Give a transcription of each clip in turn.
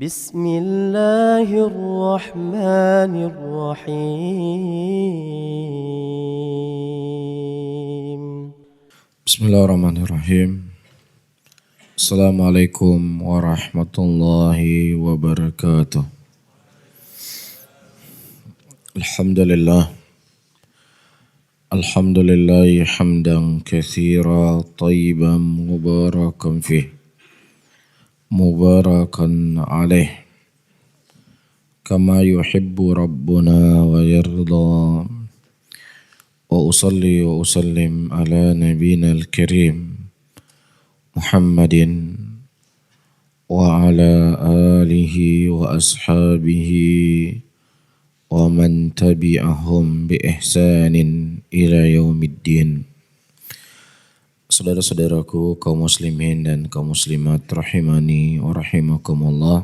بسم الله الرحمن الرحيم بسم الله الرحمن الرحيم. السلام عليكم ورحمة الله وبركاته. الحمد لله حمدا كثيرا طيبا مباركا فيه مباركا عليه كما يحب ربنا ويرضى. وأصلي وأسلم على نبينا الكريم محمد وعلى آله وأصحابه ومن تبعهم بإحسان إلى يوم الدين. Saudara-saudaraku kaum muslimin dan kaum muslimat rahimani wa rahimakumullah.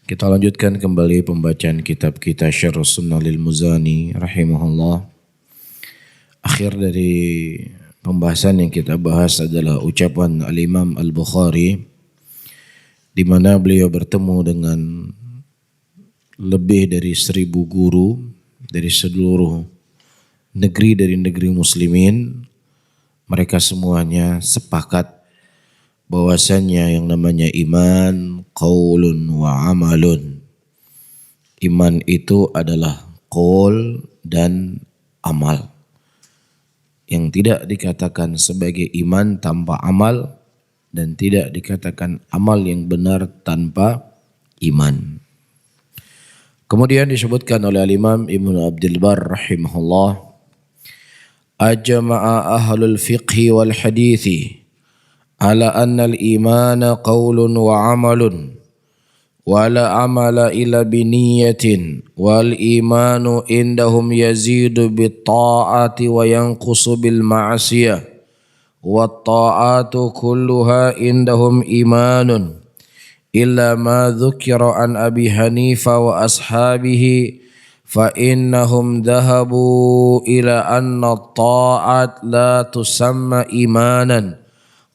Kita lanjutkan kembali pembacaan kitab kita Syarh Sunnah lil Muzani rahimahullah. Akhir dari pembahasan yang kita bahas adalah ucapan Al-Imam Al-Bukhari di mana beliau bertemu dengan lebih dari 1000 guru dari seluruh negeri dari negeri muslimin. Mereka semuanya sepakat bahwasannya yang namanya iman qaulun wa amalun. Iman itu adalah qaul dan amal. Yang tidak dikatakan sebagai iman tanpa amal dan tidak dikatakan amal yang benar tanpa iman. Kemudian disebutkan oleh Al-Imam Ibnu Abdul Barr rahimahullah, ajma'a ahlul fiqhi wal hadithi ala anna al-imana qawlun wa amalun wa la amala illa biniyatin wal imanu indahum yazidu bit ta'ati wa yanqusu bil ma'siyah wa ta'atu kulluha indahum imanun illa ma dhukira an Abi Hanifa wa ashabihi fa innahum dhahabu ila anna ta'at la tusamma imanan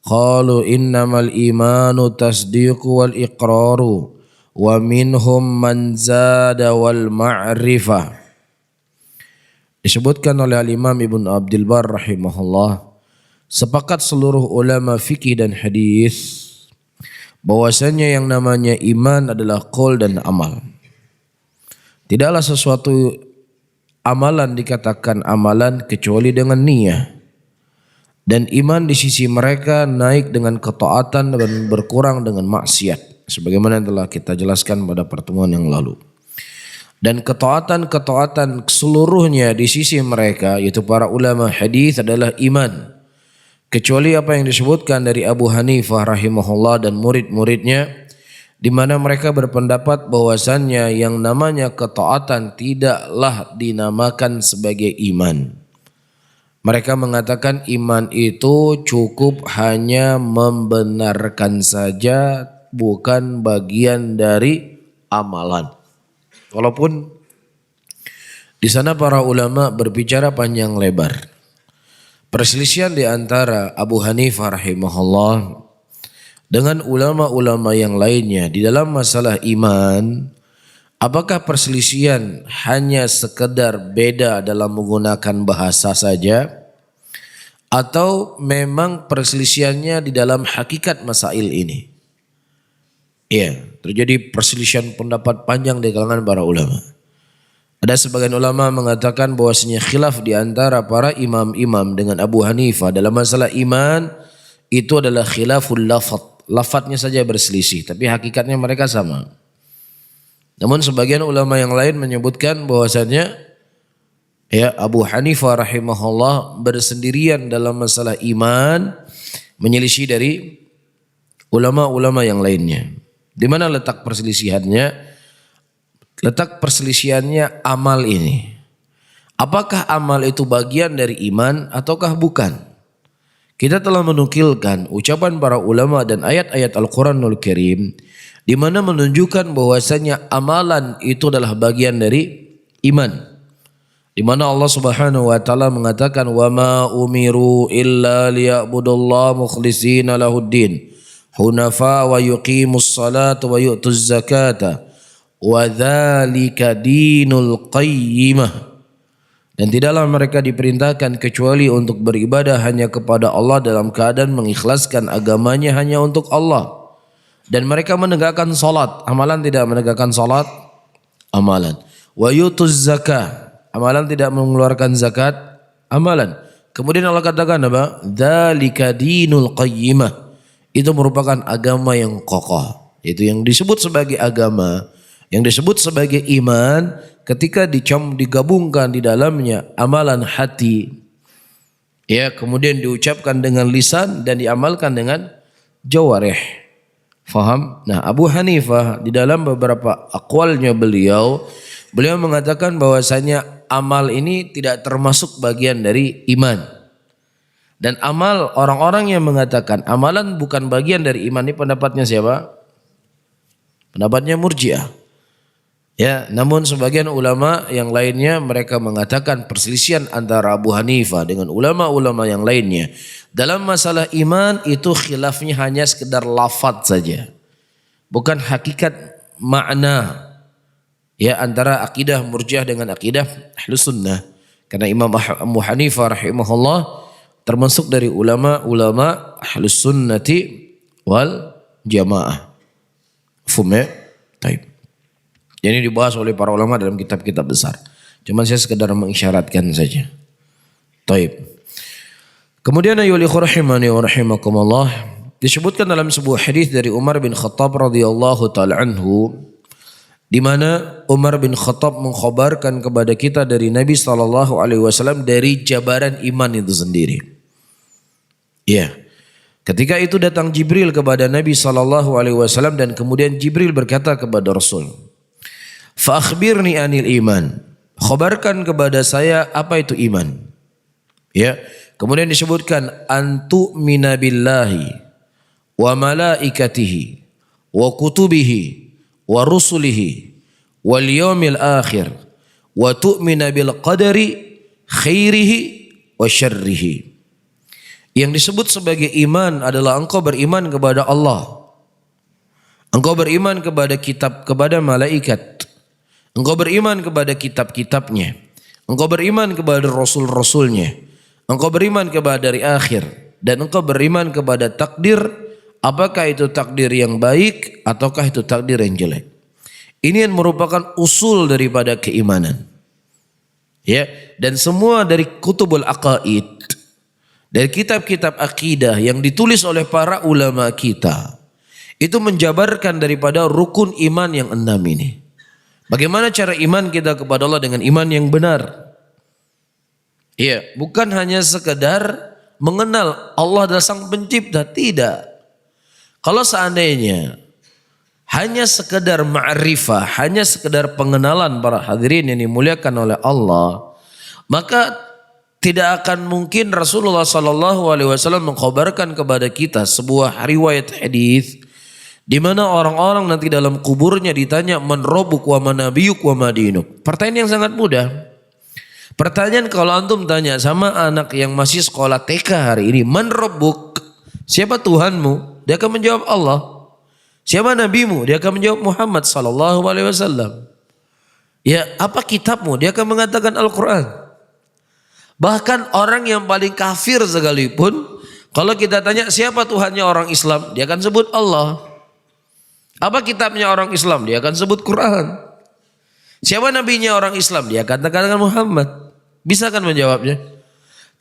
qalu innamal imanu tasdiqu wal iqraru wa minhum man zada wal ma'rifah. Disebutkan oleh Al-Imam Ibnu Abdul Barr rahimahullah, sepakat seluruh ulama fikih dan hadis bahwasanya yang namanya iman adalah qaul dan amal. Tidaklah sesuatu amalan dikatakan amalan kecuali dengan niyah. Dan iman di sisi mereka naik dengan ketaatan dan berkurang dengan maksiat. Sebagaimana yang telah kita jelaskan pada pertemuan yang lalu. Dan ketaatan-ketaatan seluruhnya di sisi mereka, yaitu para ulama hadis, adalah iman. Kecuali apa yang disebutkan dari Abu Hanifah rahimahullah dan murid-muridnya, di mana mereka berpendapat bahwasannya yang namanya ketaatan tidaklah dinamakan sebagai iman. Mereka mengatakan iman itu cukup hanya membenarkan saja, bukan bagian dari amalan. Walaupun di sana para ulama berbicara panjang lebar. Perselisihan di antara Abu Hanifah rahimahullah dengan ulama-ulama yang lainnya di dalam masalah iman, apakah perselisihan hanya sekedar beda dalam menggunakan bahasa saja, atau memang perselisihannya di dalam hakikat masail ini? Iya, terjadi perselisihan pendapat panjang di kalangan para ulama. Ada sebagian ulama mengatakan bahwasanya khilaf di antara para imam-imam dengan Abu Hanifah dalam masalah iman itu adalah khilaful lafaz. Lafadznya saja berselisih, tapi hakikatnya mereka sama. Namun sebagian ulama yang lain menyebutkan bahwasannya Abu Hanifah rahimahullah bersendirian dalam masalah iman, menyelisih dari ulama-ulama yang lainnya. Di mana letak perselisihannya? Letak perselisihannya amal ini. Apakah amal itu bagian dari iman ataukah bukan? Kita telah menukilkan ucapan para ulama dan ayat-ayat Al-Quranul Karim di mana menunjukkan bahwasanya amalan itu adalah bagian dari iman. Di mana Allah Subhanahu wa taala mengatakan wa ma umiru illa liya'budullaha mukhlishina lahuddin hunafa wa yuqimus salata wa yu'tuz zakata wa dzalika dinul qayyimah. Dan tidaklah mereka diperintahkan kecuali untuk beribadah hanya kepada Allah dalam keadaan mengikhlaskan agamanya hanya untuk Allah. Dan mereka menegakkan salat. Amalan tidak menegakkan salat. Amalan. Wa yutuz zakah. Amalan tidak mengeluarkan zakat. Amalan. Kemudian Allah katakan apa? Dzalika dinul qayyimah. Itu merupakan agama yang kokoh. Itu yang disebut sebagai agama. Yang disebut sebagai iman ketika digabungkan di dalamnya amalan hati, ya, kemudian diucapkan dengan lisan dan diamalkan dengan jawarih. Faham? Nah, Abu Hanifah di dalam beberapa aqwalnya beliau mengatakan bahwasanya amal ini tidak termasuk bagian dari iman. Dan amal, orang-orang yang mengatakan amalan bukan bagian dari iman, ini pendapatnya siapa? Pendapatnya Murji'ah. Ya, namun sebagian ulama yang lainnya mereka mengatakan perselisihan antara Abu Hanifah dengan ulama-ulama yang lainnya dalam masalah iman itu khilafnya hanya sekedar lafaz saja, bukan hakikat makna. Ya, antara akidah Murji'ah dengan akidah Ahlus Sunnah. Karena Imam Abu Hanifah rahimahullah termasuk dari ulama-ulama Ahlus Sunnati wal Jamaah. Faham ya? Baik. Ini dibahas oleh para ulama dalam kitab-kitab besar. Cuma saya sekedar mengisyaratkan saja. Taib. Kemudian ayuhal ikhwah rahimani wa rahimakumullah, disebutkan dalam sebuah hadis dari Umar bin Khattab radhiyallahu taala anhu, di mana Umar bin Khattab mengkhabarkan kepada kita dari Nabi sallallahu alaihi wasallam dari jabaran iman itu sendiri. Ya. Ketika itu datang Jibril kepada Nabi sallallahu alaihi wasallam dan kemudian Jibril berkata kepada Rasul, "Fa akhbirni anil iman." Khabarkan kepada saya apa itu iman. Ya. Kemudian disebutkan antu minabillahi wa malaikatihi wa kutubihi wa rusulihi wal yaumil akhir wa tu'mina bil qadari khairihi wa syarrihi. Yang disebut sebagai iman adalah engkau beriman kepada Allah. Engkau beriman kepada kitab, kepada malaikat. Engkau beriman kepada kitab-kitabnya. Engkau beriman kepada rasul-rasulnya. Engkau beriman kepada hari akhir. Dan engkau beriman kepada takdir. Apakah itu takdir yang baik ataukah itu takdir yang jelek. Ini yang merupakan usul daripada keimanan. Ya, dan semua dari kutubul aqaid. Dari kitab-kitab akidah yang ditulis oleh para ulama kita. Itu menjabarkan daripada rukun iman yang 6 ini. Bagaimana cara iman kita kepada Allah dengan iman yang benar? Iya, bukan hanya sekedar mengenal Allah adalah Sang Pencipta, tidak. Kalau seandainya hanya sekedar ma'rifah, hanya sekedar pengenalan para hadirin yang dimuliakan oleh Allah, maka tidak akan mungkin Rasulullah sallallahu alaihi wasallam mengkhabarkan kepada kita sebuah riwayat hadis di mana orang-orang nanti dalam kuburnya ditanya man rabbuk wa man nabiyuk wa madinuk. Pertanyaan yang sangat mudah. Pertanyaan kalau antum tanya sama anak yang masih sekolah TK hari ini, man rabbuk? Siapa Tuhanmu? Dia akan menjawab Allah. Siapa nabimu? Dia akan menjawab Muhammad sallallahu alaihi wasallam. Ya, apa kitabmu? Dia akan mengatakan Al-Qur'an. Bahkan orang yang paling kafir sekalipun, kalau kita tanya siapa Tuhannya orang Islam, dia akan sebut Allah. Apa kitabnya orang Islam? Dia akan sebut Quran. Siapa nabinya orang Islam? Dia akan katakan Muhammad. Bisa kan menjawabnya?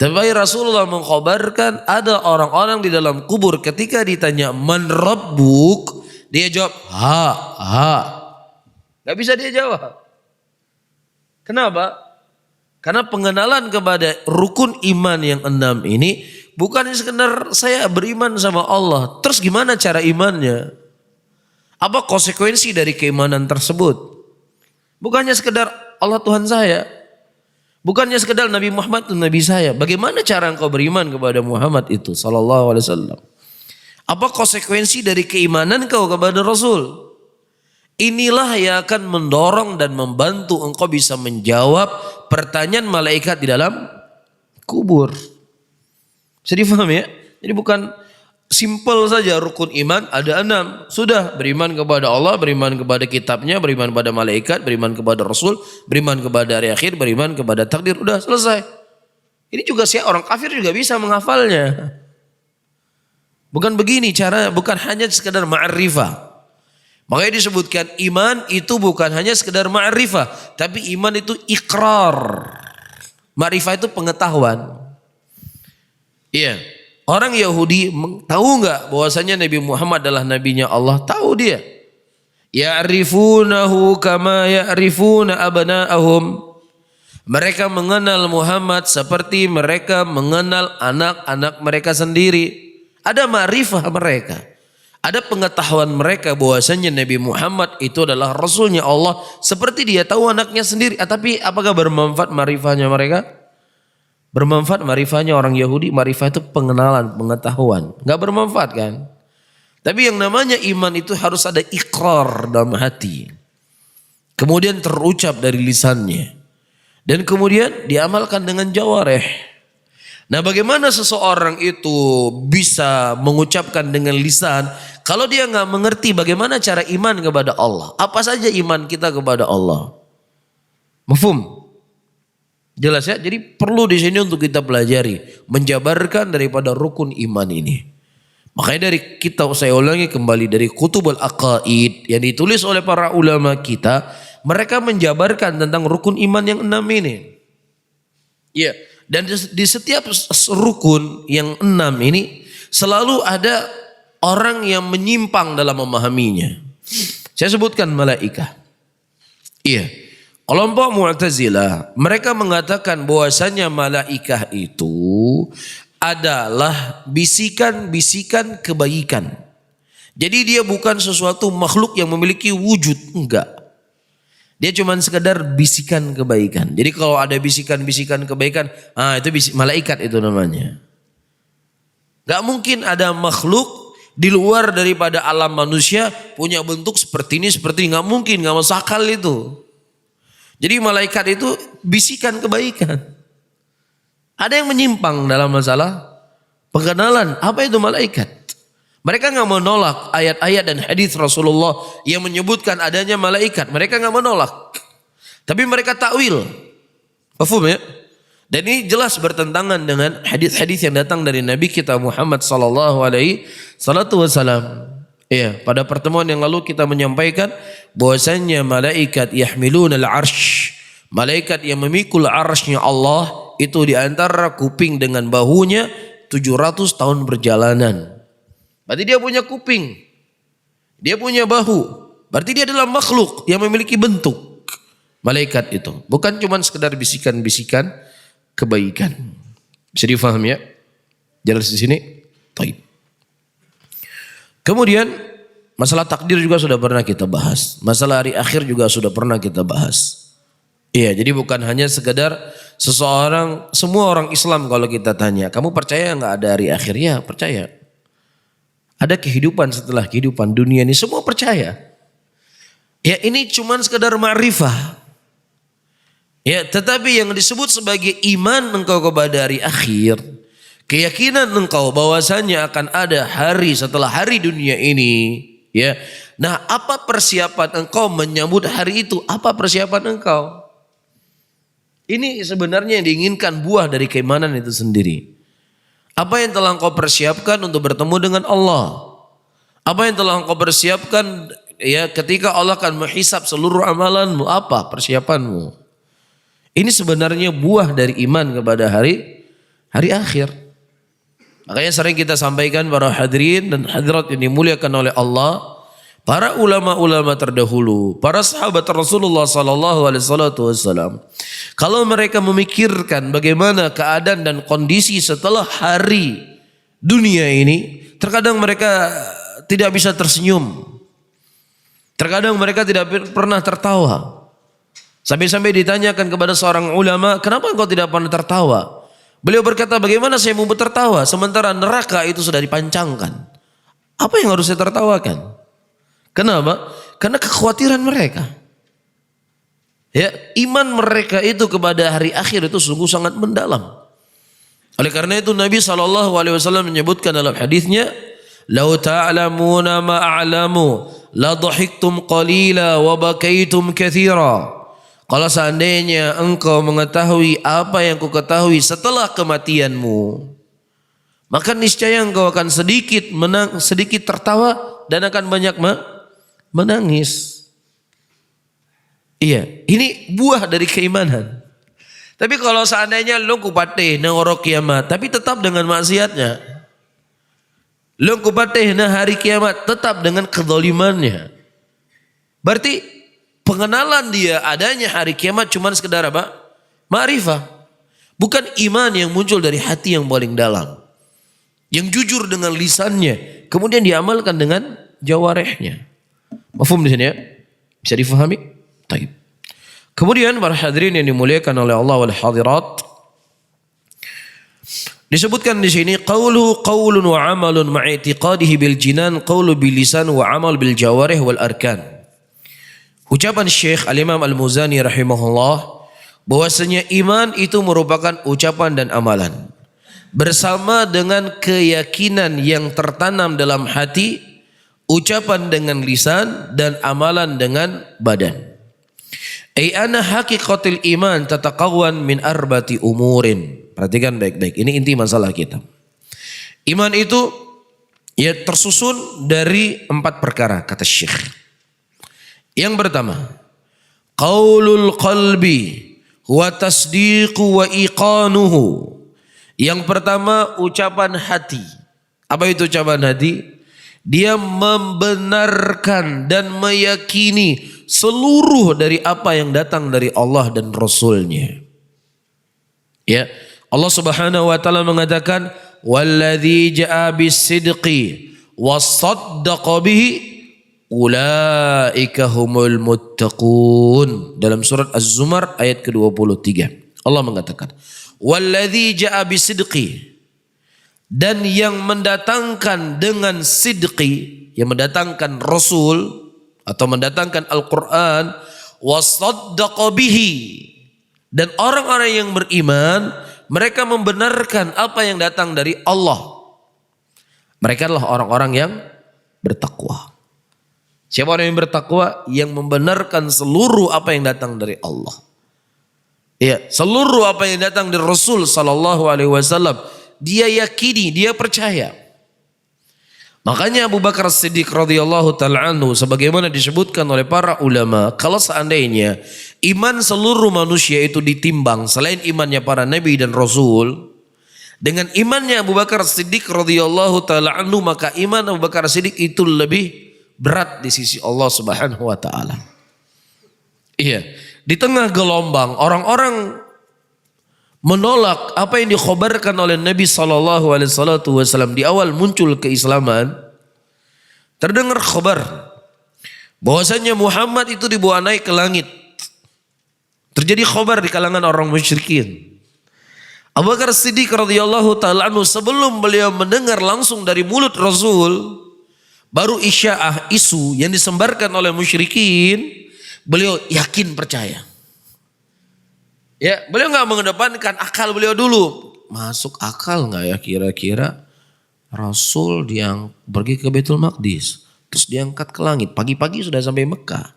Tapi Rasulullah mengkhabarkan ada orang-orang di dalam kubur ketika ditanya man rabbuk, dia jawab ha. Gak bisa dia jawab. Kenapa? Karena pengenalan kepada rukun iman yang 6 ini bukan sekedar saya beriman sama Allah. Terus gimana cara imannya? Apa konsekuensi dari keimanan tersebut? Bukannya sekedar Allah Tuhan saya. Bukannya sekedar Nabi Muhammad itu Nabi saya. Bagaimana cara engkau beriman kepada Muhammad itu sallallahu alaihi wasallam? Apa konsekuensi dari keimanan engkau kepada Rasul? Inilah yang akan mendorong dan membantu engkau bisa menjawab pertanyaan malaikat di dalam kubur. Bisa difahami ya? Jadi bukan Simple saja rukun iman ada 6. Sudah, beriman kepada Allah, beriman kepada kitabnya, beriman kepada malaikat, beriman kepada Rasul, beriman kepada hari akhir, beriman kepada takdir. Udah selesai. Ini juga orang kafir juga bisa menghafalnya. Bukan begini cara, bukan hanya sekedar ma'rifah. Makanya disebutkan iman itu bukan hanya sekedar ma'rifah, tapi iman itu ikrar. Ma'rifah itu pengetahuan. Iya. Orang Yahudi tahu enggak bahwasanya Nabi Muhammad adalah nabinya Allah? Tahu dia. Ya'rifunahu kama ya'rifuna abna'ahum. Mereka mengenal Muhammad seperti mereka mengenal anak-anak mereka sendiri. Ada ma'rifah mereka. Ada pengetahuan mereka bahwasanya Nabi Muhammad itu adalah Rasulnya Allah seperti dia tahu anaknya sendiri. Tapi apakah bermanfaat ma'rifahnya mereka? Bermanfaat ma'rifahnya orang Yahudi? Ma'rifah itu pengenalan, pengetahuan. Enggak bermanfaat kan? Tapi yang namanya iman itu harus ada ikrar dalam hati. Kemudian terucap dari lisannya. Dan kemudian diamalkan dengan jawareh. Nah, bagaimana seseorang itu bisa mengucapkan dengan lisan kalau dia nggak mengerti bagaimana cara iman kepada Allah? Apa saja iman kita kepada Allah? Mafhum? Jelas ya? Jadi perlu di sini untuk kita pelajari, menjabarkan daripada rukun iman ini. Makanya dari kita, saya ulangi kembali, dari Kutubul Aqaid yang ditulis oleh para ulama kita, mereka menjabarkan tentang rukun iman yang 6 ini. Iya. Dan di setiap rukun yang 6 ini selalu ada orang yang menyimpang dalam memahaminya. Saya sebutkan malaikat. Iya. Kelompok Mu'tazilah mereka mengatakan bahwasanya malaikat itu adalah bisikan-bisikan kebaikan. Jadi dia bukan sesuatu makhluk yang memiliki wujud, enggak. Dia cuma sekedar bisikan kebaikan. Jadi kalau ada bisikan-bisikan kebaikan, itu malaikat itu namanya. Gak mungkin ada makhluk di luar daripada alam manusia punya bentuk seperti ini, gak mungkin, gak masuk akal itu. Jadi malaikat itu bisikan kebaikan. Ada yang menyimpang dalam masalah pengenalan apa itu malaikat. Mereka nggak menolak ayat-ayat dan hadis Rasulullah yang menyebutkan adanya malaikat. Mereka nggak menolak, tapi mereka takwil. Paham ya? Dan ini jelas bertentangan dengan hadis-hadis yang datang dari Nabi kita Muhammad sallallahu alaihi wasallam. Iya, pada pertemuan yang lalu kita menyampaikan bahwasanya malaikat yahmilunal arsh, malaikat yang memikul arshnya Allah itu di antara kuping dengan bahunya 700 tahun perjalanan. Berarti dia punya kuping, dia punya bahu, berarti dia adalah makhluk yang memiliki bentuk. Malaikat itu bukan cuma sekedar bisikan-bisikan kebaikan. Bisa difahami ya? Jelas di sini? Baik. Kemudian masalah takdir juga sudah pernah kita bahas. Masalah hari akhir juga sudah pernah kita bahas. Iya, jadi bukan hanya sekedar seseorang, semua orang Islam kalau kita tanya, kamu percaya nggak ada hari akhir? Ya, percaya. Ada kehidupan setelah kehidupan dunia ini, semua percaya. Ya, ini cuman sekedar ma'rifah. Ya, tetapi yang disebut sebagai iman engkau kepada hari akhir, keyakinan engkau bahwasanya akan ada hari setelah hari dunia ini, ya. Nah, apa persiapan engkau menyambut hari itu? Apa persiapan engkau? Ini sebenarnya yang diinginkan buah dari keimanan itu sendiri. Apa yang telah engkau persiapkan untuk bertemu dengan Allah? Apa yang telah engkau persiapkan ya ketika Allah akan menghisap seluruh amalanmu? Apa persiapanmu? Ini sebenarnya buah dari iman kepada hari akhir. Makanya sering kita sampaikan para hadirin dan hadirat yang dimuliakan oleh Allah, para ulama-ulama terdahulu, para sahabat Rasulullah sallallahu alaihi wasallam, kalau mereka memikirkan bagaimana keadaan dan kondisi setelah hari dunia ini, terkadang mereka tidak bisa tersenyum. Terkadang mereka tidak pernah tertawa. Sampai-sampai ditanyakan kepada seorang ulama, "Kenapa engkau tidak pernah tertawa?" Beliau berkata, bagaimana saya mau tertawa sementara neraka itu sudah dipancangkan? Apa yang harus saya tertawakan? Kenapa? Karena kekhawatiran mereka. Ya, iman mereka itu kepada hari akhir itu sungguh sangat mendalam. Oleh karena itu Nabi SAW menyebutkan dalam hadisnya, Lau ta'lamuna ma a'lamu la dhahiktum qalila wa bakaitum katsira. Kalau seandainya engkau mengetahui apa yang ku ketahui setelah kematianmu, maka niscaya engkau akan sedikit tertawa dan akan banyak menangis. Iya, ini buah dari keimanan. Tapi kalau seandainya lu kupatih nang ora kiamat, tapi tetap dengan maksiatnya. Lu kupatih nang hari kiamat, tetap dengan kezalimannya. Berarti pengenalan dia adanya hari kiamat cuma sekedar apa? Ma'rifah. Bukan iman yang muncul dari hati yang paling dalam. Yang jujur dengan lisannya, kemudian diamalkan dengan jawarehnya. Mafhum di sini ya? Bisa difahami? Baik. Kemudian para hadirin yang dimuliakan oleh Allah wal hadirat, disebutkan di sini qauluhu qaulun wa amalun ma'i'tiqadihi bil jinan, qaulu bil lisan wa amal bil jawarih wal arkan. Ucapan Syekh Al-Imam Al-Muzani rahimahullah bahwasanya iman itu merupakan ucapan dan amalan bersama dengan keyakinan yang tertanam dalam hati, ucapan dengan lisan dan amalan dengan badan. Ai anna haqiqatul iman tataqawwan min arba'ati umurin. Perhatikan baik-baik. Ini inti masalah kita. Iman itu ya tersusun dari 4 perkara kata Syekh. Yang pertama, qaulul qalbi wa tasdiqu wa iqanuhu. Yang pertama ucapan hati. Apa itu ucapan hati? Dia membenarkan dan meyakini seluruh dari apa yang datang dari Allah dan Rasulnya. Ya, Allah Subhanahu wa taala mengatakan walladzi jaa bis-sidqi was-saddaqa bihi ulaika humul muttaqun. Dalam surat Az-Zumar ayat ke-23. Allah mengatakan walladzi jaa bis-sidqi, dan yang mendatangkan dengan sidqi, yang mendatangkan Rasul atau mendatangkan Al-Quran, wasaddaqa bihi, dan orang-orang yang beriman mereka membenarkan apa yang datang dari Allah. Mereka adalah orang-orang yang bertakwa. Siapa orang yang bertakwa? Yang membenarkan seluruh apa yang datang dari Allah. Ya, seluruh apa yang datang dari Rasul sallallahu alaihi wasallam dia yakini, dia percaya. Makanya Abu Bakar As-Siddiq radhiyallahu taala anhu sebagaimana disebutkan oleh para ulama, kalau seandainya iman seluruh manusia itu ditimbang selain imannya para nabi dan rasul dengan imannya Abu Bakar As-Siddiq radhiyallahu taala anhu, maka iman Abu Bakar As-Siddiq itu lebih berat di sisi Allah Subhanahu wa taala. Iya, di tengah gelombang orang-orang menolak apa yang dikhabarkan oleh Nabi SAW di awal muncul keislaman, terdengar khabar bahwasanya Muhammad itu dibawa naik ke langit. Terjadi khabar di kalangan orang musyrikin. Abu Bakar Siddiq radhiyallahu taala anhu sebelum beliau mendengar langsung dari mulut Rasul, baru isya'ah isu yang disembarkan oleh musyrikin, beliau yakin percaya. Ya, beliau nggak mengedepankan akal beliau dulu. Masuk akal nggak ya kira-kira Rasul yang pergi ke Baitul Maqdis, terus diangkat ke langit, pagi-pagi sudah sampai Mekah.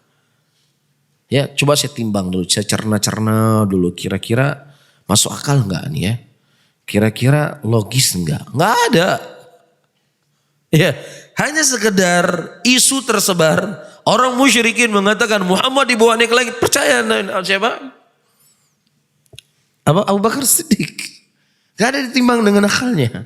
Ya, coba saya timbang dulu, saya cerna-cerna dulu, kira-kira masuk akal nggak nih ya? Kira-kira logis nggak? Nggak ada. Ya, hanya sekedar isu tersebar, orang musyrikin mengatakan Muhammad dibawa naik ke langit, percaya siapa? Abu Bakar Siddiq. Gak ada ditimbang dengan akalnya.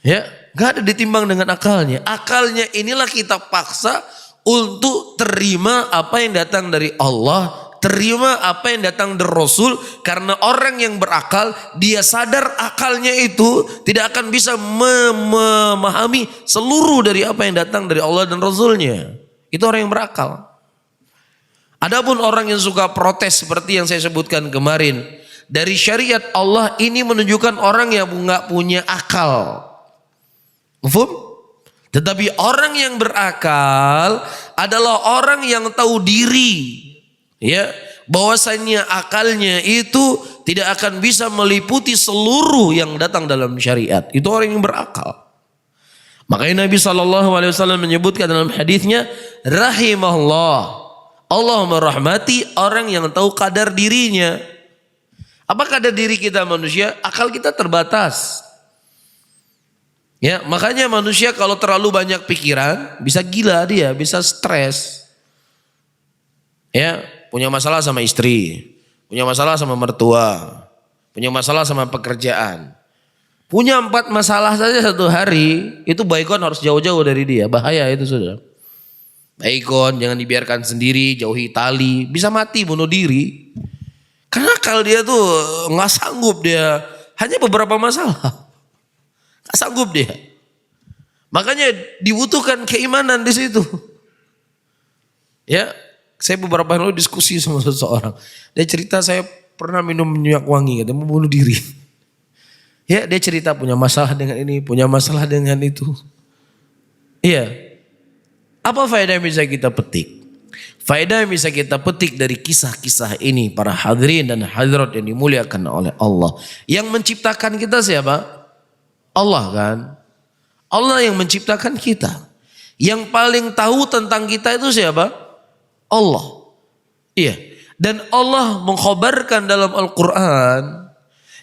Ya, gak ada ditimbang dengan akalnya. Akalnya inilah kita paksa untuk terima apa yang datang dari Allah, terima apa yang datang dari Rasul, karena orang yang berakal dia sadar akalnya itu tidak akan bisa memahami seluruh dari apa yang datang dari Allah dan Rasulnya. Itu orang yang berakal. Adapun orang yang suka protes seperti yang saya sebutkan kemarin, dari syariat Allah ini menunjukkan orang yang nggak punya akal. Mafhum? Tetapi orang yang berakal adalah orang yang tahu diri, ya, bahwasanya akalnya itu tidak akan bisa meliputi seluruh yang datang dalam syariat. Itu orang yang berakal. Makanya Nabi SAW menyebutkan dalam hadisnya, rahimahullah, Allah merahmati orang yang tahu kadar dirinya. Apa kadar diri kita manusia? Akal kita terbatas. Ya, makanya manusia kalau terlalu banyak pikiran bisa gila dia, bisa stres. Ya, punya masalah sama istri, punya masalah sama mertua, punya masalah sama pekerjaan. Punya 4 masalah saja satu hari, itu baikon harus jauh-jauh dari dia, bahaya itu sudah. Baikon jangan dibiarkan sendiri, jauhi tali, bisa mati bunuh diri. Karena akal dia tuh nggak sanggup dia, hanya beberapa masalah. Nggak sanggup dia. Makanya dibutuhkan keimanan di situ. Ya, saya beberapa hari lalu diskusi sama seseorang. Dia cerita saya pernah minum minyak wangi, katanya mau bunuh diri. Ya, dia cerita punya masalah dengan ini, punya masalah dengan itu. Iya. Apa faedah yang bisa kita petik? Faedah yang bisa kita petik dari kisah-kisah ini, para hadirin dan hadirat yang dimuliakan oleh Allah. Yang menciptakan kita siapa? Allah kan. Allah yang menciptakan kita. Yang paling tahu tentang kita itu siapa? Allah. Iya. Dan Allah mengkhabarkan dalam Al-Quran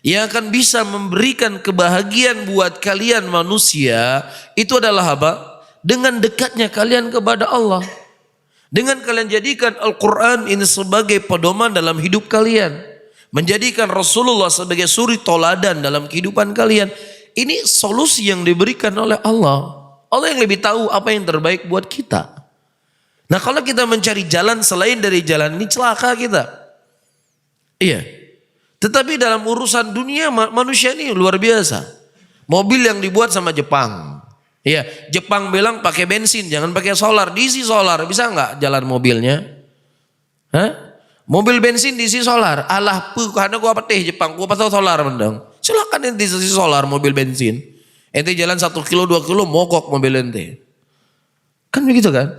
yang akan bisa memberikan kebahagiaan buat kalian manusia itu adalah apa? Dengan dekatnya kalian kepada Allah. Dengan kalian jadikan Al-Quran ini sebagai pedoman dalam hidup kalian. Menjadikan Rasulullah sebagai suri toladan dalam kehidupan kalian. Ini solusi yang diberikan oleh Allah. Allah yang lebih tahu apa yang terbaik buat kita. Nah kalau kita mencari jalan selain dari jalan ini celaka kita. Iya. Tetapi dalam urusan dunia manusia ini luar biasa. Mobil yang dibuat sama Jepang. Iya, Jepang bilang pakai bensin, jangan pakai solar. Diisi solar, bisa nggak jalan mobilnya? Hah? Mobil bensin diisi solar. Alah, karena gua petih Jepang, gua pasang solar mendang. Silakan ente diisi solar mobil bensin. Ente jalan 1 kilo 2 kilo mogok mobil ente. Kan begitu kan?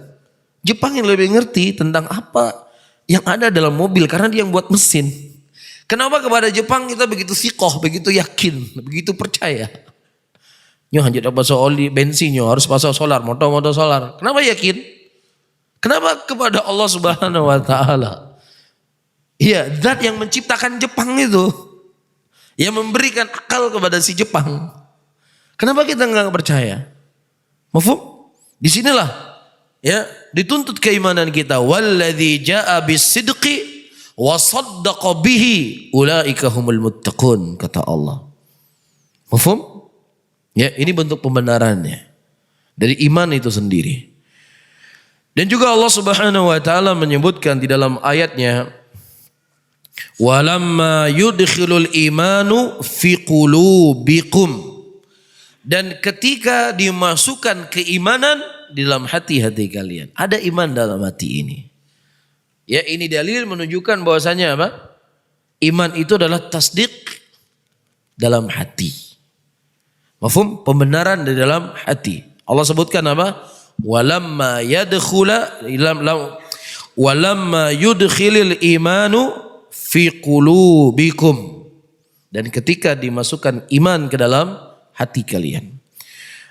Jepang yang lebih ngerti tentang apa yang ada dalam mobil karena dia yang buat mesin. Kenapa kepada Jepang kita begitu sikoh, begitu yakin, begitu percaya? Nyo hanya pasang oli bensin, nyo harus pasang solar, motor solar. Kenapa yakin? Kenapa kepada Allah Subhanahu wa taala? Iya, zat yang menciptakan Jepang itu, yang memberikan akal kepada si Jepang. Kenapa kita nggak percaya? Mafhum? Di sinilah ya dituntut keimanan kita. Walladzi jaa bis-sidqi wa saddaqa bihi ulaika humul muttaqun, kata Allah. Mafhum? Ya, ini bentuk pembenarannya dari iman itu sendiri. Dan juga Allah Subhanahu wa taala menyebutkan di dalam ayatnya, walamma yudkhilul imanu fi qulubikum, dan ketika dimasukkan keimanan di dalam hati-hati kalian. Ada iman dalam hati ini. Ya, ini dalil menunjukkan bahwasanya apa? Iman itu adalah tasdik dalam hati. Mafhum? Pembenaran di dalam hati. Allah sebutkan apa? Walamma yudkhilil imanu fi qulubikum. Dan ketika dimasukkan iman ke dalam hati kalian.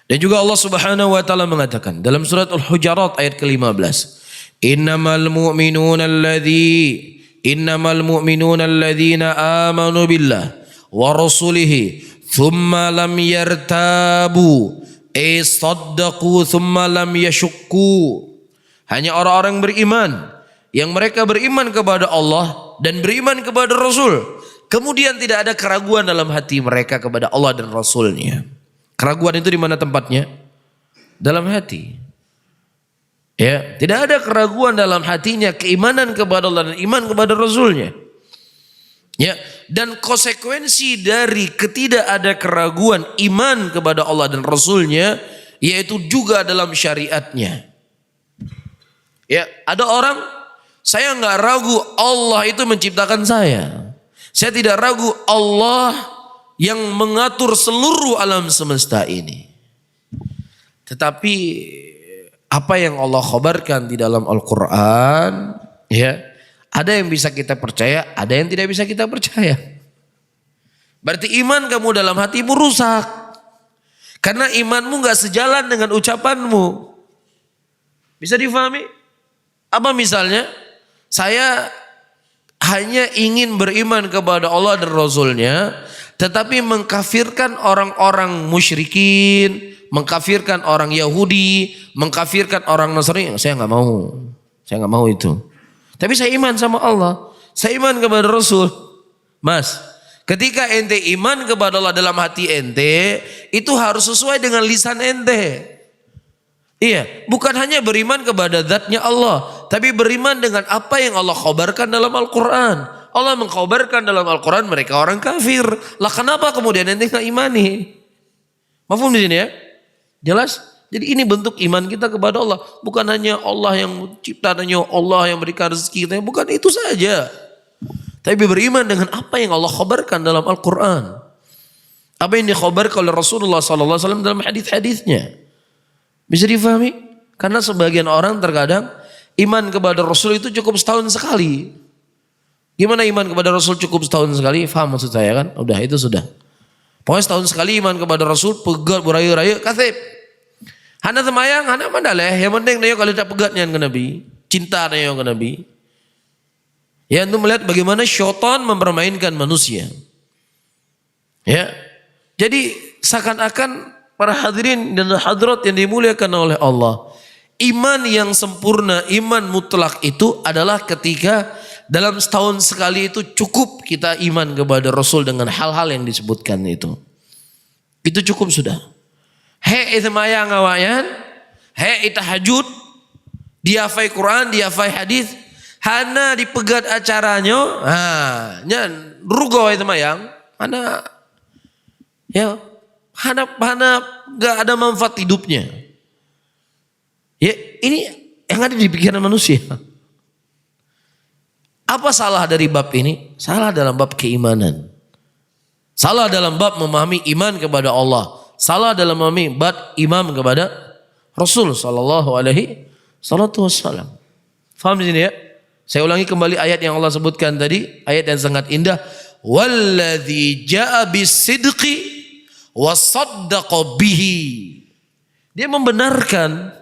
Dan juga Allah Subhanahu wa taala mengatakan dalam surat Al-Hujurat ayat ke-15, Innamal mu'minuna alladhina amanu billah wa rasulihi thumma lam yartabu saddaqu thumma lam yashukku. Hanya orang-orang beriman yang mereka beriman kepada Allah dan beriman kepada Rasul, kemudian tidak ada keraguan dalam hati mereka kepada Allah dan Rasulnya. Keraguan itu di mana tempatnya? Dalam hati. Ya, tidak ada keraguan dalam hatinya, keimanan kepada Allah dan iman kepada Rasulnya. Ya, dan konsekuensi dari ketidak ada keraguan iman kepada Allah dan Rasulnya yaitu juga dalam syariatnya. Ya, ada orang, saya nggak ragu Allah itu menciptakan saya. Saya tidak ragu Allah yang mengatur seluruh alam semesta ini. Tetapi apa yang Allah khabarkan di dalam Al-Quran, ya, ada yang bisa kita percaya, ada yang tidak bisa kita percaya. Berarti iman kamu dalam hatimu rusak. Karena imanmu gak sejalan dengan ucapanmu. Bisa difahami? Apa misalnya? Saya hanya ingin beriman kepada Allah dan Rasulnya, tetapi mengkafirkan orang-orang musyrikin, mengkafirkan orang Yahudi, mengkafirkan orang Nasrani. Saya nggak mau. Saya nggak mau itu. Tapi saya iman sama Allah. Saya iman kepada Rasul. Mas, ketika ente iman kepada Allah dalam hati ente, itu harus sesuai dengan lisan ente. Iya, bukan hanya beriman kepada zatnya Allah, tapi beriman dengan apa yang Allah khabarkan dalam Al-Quran. Allah mengkhabarkan dalam Al-Quran mereka orang kafir. Lah kenapa kemudian ente nggak imani? Mafhum di sini ya? Jelas? Jadi ini bentuk iman kita kepada Allah. Bukan hanya Allah yang mencipta, hanya Allah yang berikan rezeki kita. Bukan itu saja. Tapi beriman dengan apa yang Allah khabarkan dalam Al-Quran. Apa yang dikhabarkan oleh Rasulullah SAW dalam hadis-hadisnya. Bisa difahami? Karena sebagian orang terkadang iman kepada Rasul itu cukup setahun sekali. Gimana iman kepada Rasul cukup setahun sekali? Faham maksud saya kan? Udah itu sudah. Pokoknya setahun sekali iman kepada Rasul, pegat beraya-raya, kasih. Hana semayang, hana mandaleh. Yang penting nayo kalau tak pegatnya ke Nabi. Cinta nayo ke Nabi. Ya untuk melihat bagaimana syaitan mempermainkan manusia. Ya. Jadi seakan-akan para hadirin dan hadirat yang dimuliakan oleh Allah. Iman yang sempurna, iman mutlak itu adalah ketika dalam setahun sekali itu cukup kita iman kepada Rasul dengan hal-hal yang disebutkan itu. Itu cukup sudah. He ismayang awayan, he tahajud, dia hafal Quran, dia hafal hadis, hana dipegat acaranya, nyan rugo ismayang, hana ya, hana gak ada manfaat hidupnya. Ya, ini yang ada di pikiran manusia. Apa salah dari bab ini? Salah dalam bab keimanan. Salah dalam bab memahami iman kepada Allah. Salah dalam memahami bab iman kepada Rasul sallallahu alaihi wasallam. Faham di sini ya? Saya ulangi kembali ayat yang Allah sebutkan tadi, ayat yang sangat indah. Walladzi jaa bis-sidqi wa saddaqa bihi. Dia membenarkan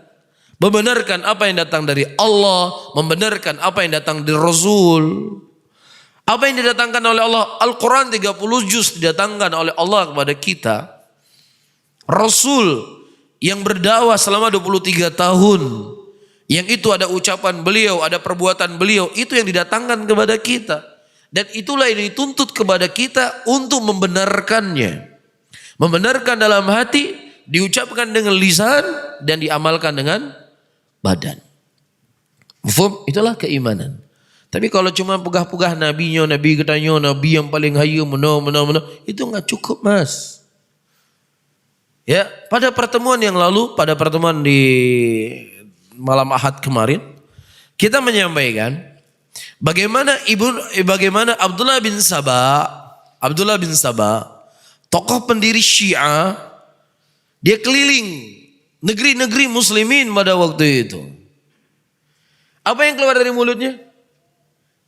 apa yang datang dari Allah, membenarkan apa yang datang dari Rasul. Apa yang didatangkan oleh Allah, Al-Quran 30 juz didatangkan oleh Allah kepada kita. Rasul yang berdakwah selama 23 tahun, yang itu ada ucapan beliau, ada perbuatan beliau, itu yang didatangkan kepada kita. Dan itulah yang dituntut kepada kita untuk membenarkannya. Membenarkan dalam hati, diucapkan dengan lisan, dan diamalkan dengan badan. Mufhum? Itulah keimanan. Tapi kalau cuma pegah-pegah nabinya, nabi katanya, nabi yang paling hayu, itu nggak cukup, Mas. Ya, pada pertemuan yang lalu, pada pertemuan di malam Ahad kemarin, kita menyampaikan bagaimana Abdullah bin Sabah, tokoh pendiri Syiah, dia keliling negeri-negeri muslimin pada waktu itu. Apa yang keluar dari mulutnya?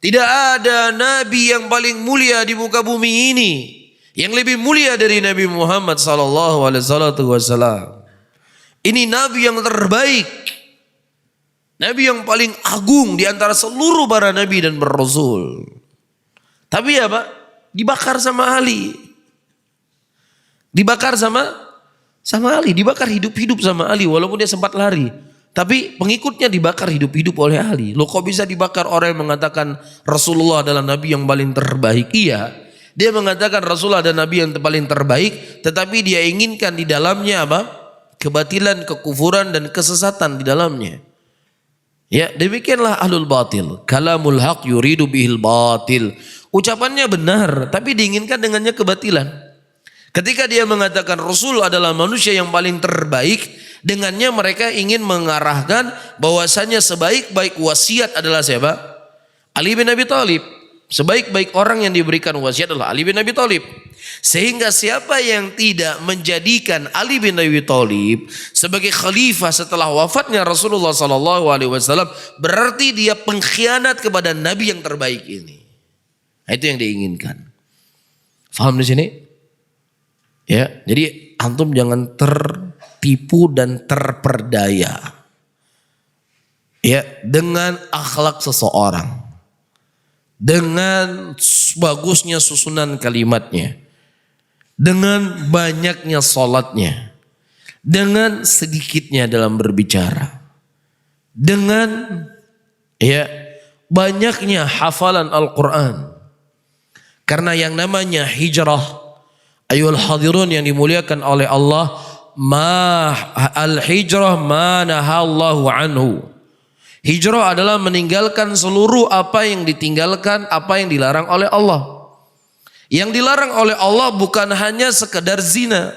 Tidak ada nabi yang paling mulia di muka bumi ini yang lebih mulia dari Nabi Muhammad sallallahu alaihi wasallam. Ini nabi yang terbaik. Nabi yang paling agung di antara seluruh para nabi dan rasul. Tapi apa? Dibakar sama Ali. Dibakar sama Ali, dibakar hidup-hidup sama Ali walaupun dia sempat lari. Tapi pengikutnya dibakar hidup-hidup oleh Ali. Loh kok bisa dibakar orang yang mengatakan Rasulullah adalah nabi yang paling terbaik? Iya, dia mengatakan Rasulullah adalah nabi yang paling terbaik, tetapi dia inginkan di dalamnya apa? Kebatilan, kekufuran dan kesesatan di dalamnya. Ya, demikianlah ahlul batil. Kalamul haq yuridu bihil batil. Ucapannya benar, tapi diinginkan dengannya kebatilan. Ketika dia mengatakan Rasul adalah manusia yang paling terbaik, dengannya mereka ingin mengarahkan bahwasanya sebaik-baik wasiat adalah siapa? Ali bin Abi Thalib. Sebaik-baik orang yang diberikan wasiat adalah Ali bin Abi Thalib. Sehingga siapa yang tidak menjadikan Ali bin Abi Thalib sebagai khalifah setelah wafatnya Rasulullah SAW, berarti dia pengkhianat kepada Nabi yang terbaik ini. Nah, itu yang diinginkan. Faham di sini? Ya, jadi antum jangan tertipu dan terperdaya ya dengan akhlak seseorang, dengan bagusnya susunan kalimatnya, dengan banyaknya sholatnya, dengan sedikitnya dalam berbicara, dengan ya banyaknya hafalan Al-Quran. Karena yang namanya hijrah, ayol hadirun yang dimuliakan oleh Allah, al-hijrah ma nahallahu anhu. Hijrah adalah meninggalkan seluruh apa yang ditinggalkan, apa yang dilarang oleh Allah. Yang dilarang oleh Allah bukan hanya sekedar zina.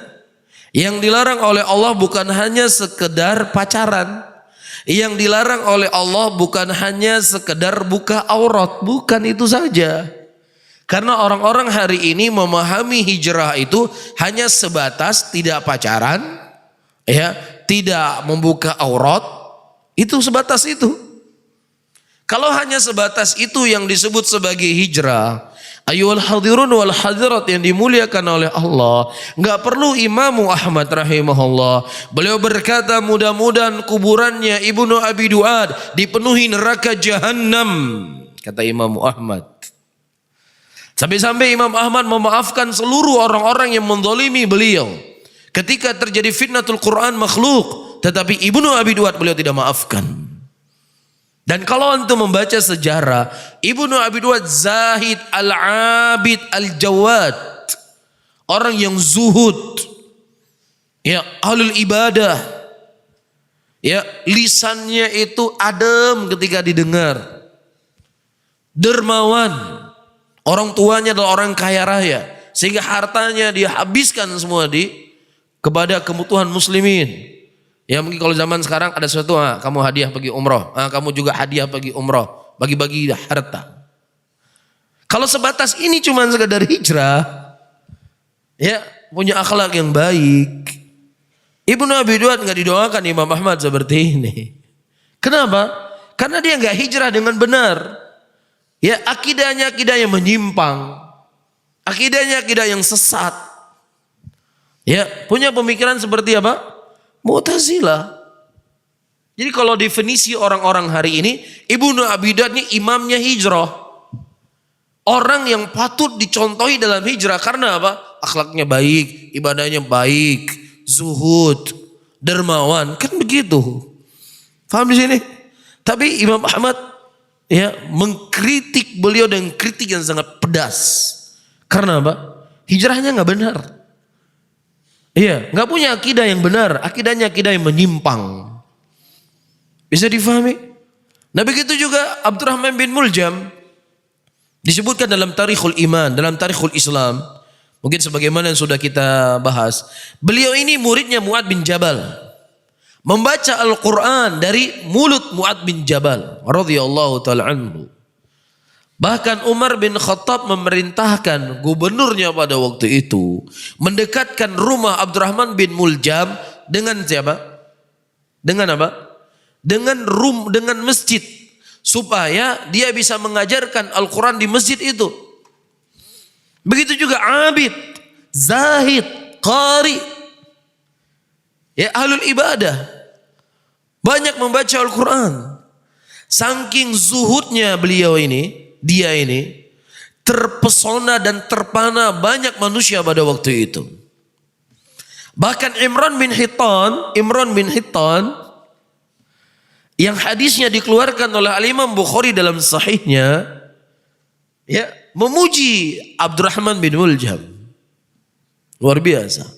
Yang dilarang oleh Allah bukan hanya sekedar pacaran. Yang dilarang oleh Allah bukan hanya sekedar buka aurat. Bukan itu saja. Karena orang-orang hari ini memahami hijrah itu hanya sebatas tidak pacaran, ya, tidak membuka aurat, itu sebatas itu. Kalau hanya sebatas itu yang disebut sebagai hijrah, ayyuhal hadirun wal hadirat yang dimuliakan oleh Allah, enggak perlu Imam Ahmad rahimahullah. Beliau berkata mudah-mudahan kuburannya Ibnu Abi Duad dipenuhi neraka jahanam, kata Imam Ahmad. Sampai-sampai Imam Ahmad memaafkan seluruh orang-orang yang menzalimi beliau. Ketika terjadi fitnatul Quran makhluk, tetapi Ibnu Abi Duad beliau tidak maafkan. Dan kalau antum membaca sejarah, Ibnu Abi Duad zahid al-abid al-jawad. Orang yang zuhud. Ya, ahlul ibadah. Ya, lisannya itu adem ketika didengar. Dermawan. Orang tuanya adalah orang kaya raya, sehingga hartanya dia habiskan semua kepada kebutuhan muslimin. Ya mungkin kalau zaman sekarang ada sesuatu, kamu hadiah pergi umroh, kamu juga hadiah pergi umroh, bagi-bagi harta. Kalau sebatas ini cuma sekedar hijrah, ya punya akhlak yang baik. Ibnu Abi Duad nggak didoakan Imam Ahmad seperti ini. Kenapa? Karena dia nggak hijrah dengan benar. Ya, akidahnya akidah yang menyimpang. Akidahnya akidah yang sesat. Ya, punya pemikiran seperti apa? Mu'tazilah. Jadi kalau definisi orang-orang hari ini, Ibnu Abi Duad ini imamnya hijrah. Orang yang patut dicontohi dalam hijrah karena apa? Akhlaknya baik, ibadahnya baik, zuhud, dermawan, kan begitu. Paham di sini? Tapi Imam Ahmad ya mengkritik beliau dengan kritik yang sangat pedas. Karena apa? Hijrahnya nggak benar. Iya, nggak punya akidah yang benar. Akidahnya akidah yang menyimpang. Bisa difahami? Nah begitu juga Abdurrahman bin Muljam disebutkan dalam Tarikhul Iman, dalam Tarikhul Islam. Mungkin sebagaimana yang sudah kita bahas. Beliau ini muridnya Mu'ad bin Jabal. Membaca Al-Quran dari mulut Mu'ad bin Jabal radhiyallahu ta'ala anhu. Bahkan Umar bin Khattab memerintahkan gubernurnya pada waktu itu mendekatkan rumah Abdurrahman bin Muljam dengan siapa? Dengan apa? Dengan masjid, supaya dia bisa mengajarkan Al-Quran di masjid itu. Begitu juga abid, zahid, qari, ya ahlul ibadah. Banyak membaca Al-Quran. Saking zuhudnya dia ini terpesona dan terpana banyak manusia pada waktu itu. Bahkan Imran bin Hittan yang hadisnya dikeluarkan oleh Al-Imam Bukhari dalam sahihnya, ya memuji Abdurrahman bin Muljam. Luar biasa.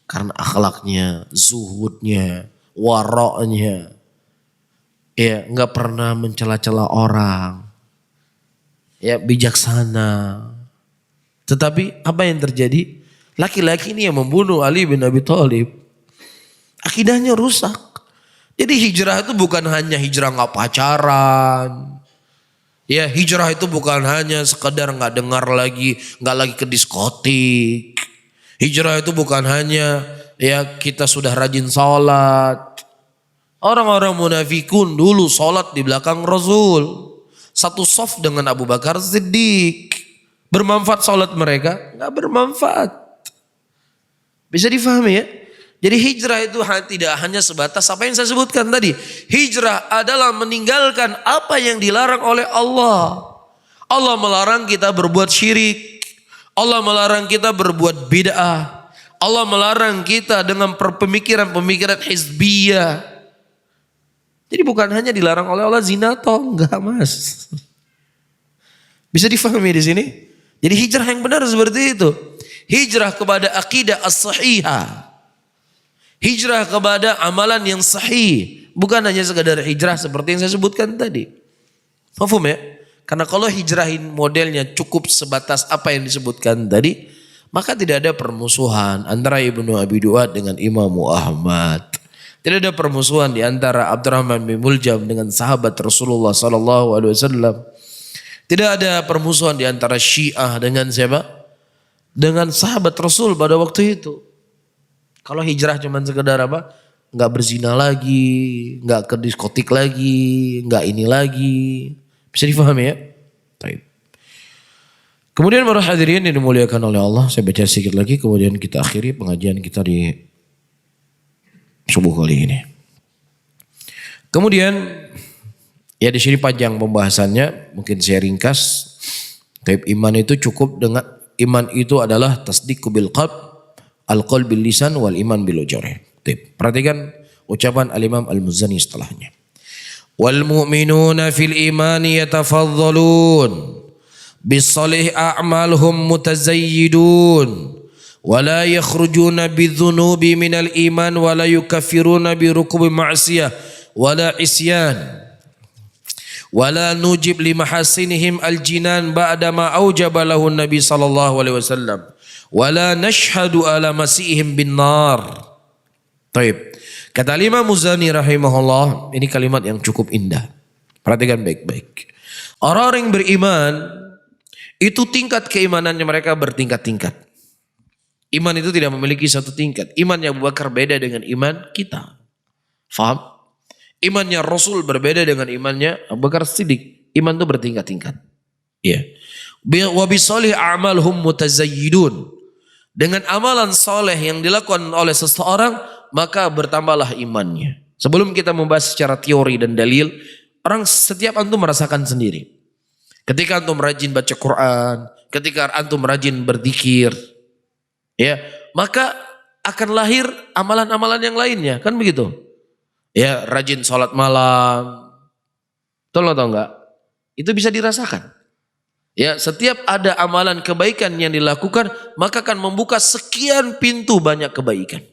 Karena akhlaknya, zuhudnya, waroknya, ya nggak pernah mencela-cela orang, ya bijaksana. Tetapi apa yang terjadi? Laki-laki ini yang membunuh Ali bin Abi Thalib, akidahnya rusak. Jadi hijrah itu bukan hanya hijrah nggak pacaran, ya hijrah itu bukan hanya sekedar nggak dengar lagi, nggak lagi ke diskotik. Hijrah itu bukan hanya ya kita sudah rajin sholat. Orang-orang munafikun dulu sholat di belakang Rasul. Satu saf dengan Abu Bakar Siddiq. Bermanfaat sholat mereka? Enggak bermanfaat. Bisa difahami ya? Jadi hijrah itu tidak hanya sebatas apa yang saya sebutkan tadi. Hijrah adalah meninggalkan apa yang dilarang oleh Allah. Allah melarang kita berbuat syirik. Allah melarang kita berbuat bid'ah. Allah melarang kita dengan pemikiran-pemikiran hizbiyah. Jadi bukan hanya dilarang oleh Allah zina toh, enggak mas. Bisa difahami di sini? Jadi hijrah yang benar seperti itu. Hijrah kepada akidah as-sahihah. Hijrah kepada amalan yang sahih. Bukan hanya sekadar hijrah seperti yang saya sebutkan tadi. Paham ya? Karena kalau hijrahin modelnya cukup sebatas apa yang disebutkan tadi, maka tidak ada permusuhan antara Ibnu Abi Duat dengan Imam Ahmad. Tidak ada permusuhan di antara Abdurrahman bin Muljam dengan sahabat Rasulullah SAW. Tidak ada permusuhan di antara Syiah dengan siapa? Dengan sahabat Rasul pada waktu itu. Kalau hijrah cuma sekedar apa? Enggak berzina lagi, enggak ke diskotik lagi, enggak ini lagi. Bisa difahami ya? Baik. Kemudian para hadirin yang dimuliakan oleh Allah, saya baca sedikit lagi kemudian kita akhiri pengajian kita di subuh kali ini. Kemudian ya di sini panjang pembahasannya, mungkin saya ringkas. Tapi iman itu cukup dengan iman itu adalah tasdiq bil qalb, al-qaul bil lisan wal iman bil jawari. Perhatikan ucapan al-Imam Al-Muzani setelahnya. Wal mu'minuna fil imani yatafaddalun bisalih a'malhum mutazayyidun wa la yakhrujuna bidzunubi minal iman wa la yukaffiruna bi rukubi ma'siyah wa la isyan wa la nujib li mahasinihim al-jinan ba'da ma aujaba lahu Nabi sallallahu alaihi wasallam. Wala nashhadu ala masihim bin nar. Taib. Kata Imam Muzani rahimahullah, ini kalimat yang cukup indah. Perhatikan baik-baik. Orang-orang yang beriman itu tingkat keimanannya mereka bertingkat-tingkat. Iman itu tidak memiliki satu tingkat. Imannya Abu Bakar beda dengan iman kita. Faham? Imannya Rasul berbeda dengan imannya Abu Bakar Siddiq. Iman itu bertingkat-tingkat. Iya. Wa bisalih a'malhum mutazayyidun. Dengan amalan soleh yang dilakukan oleh seseorang, maka bertambahlah imannya. Sebelum kita membahas secara teori dan dalil, setiap antum merasakan sendiri. Ketika antum rajin baca Quran, ketika antum rajin berzikir, ya, maka akan lahir amalan-amalan yang lainnya, kan begitu? Ya, rajin sholat malam, tolong atau enggak? Itu bisa dirasakan. Ya, setiap ada amalan kebaikan yang dilakukan, maka akan membuka sekian pintu banyak kebaikan.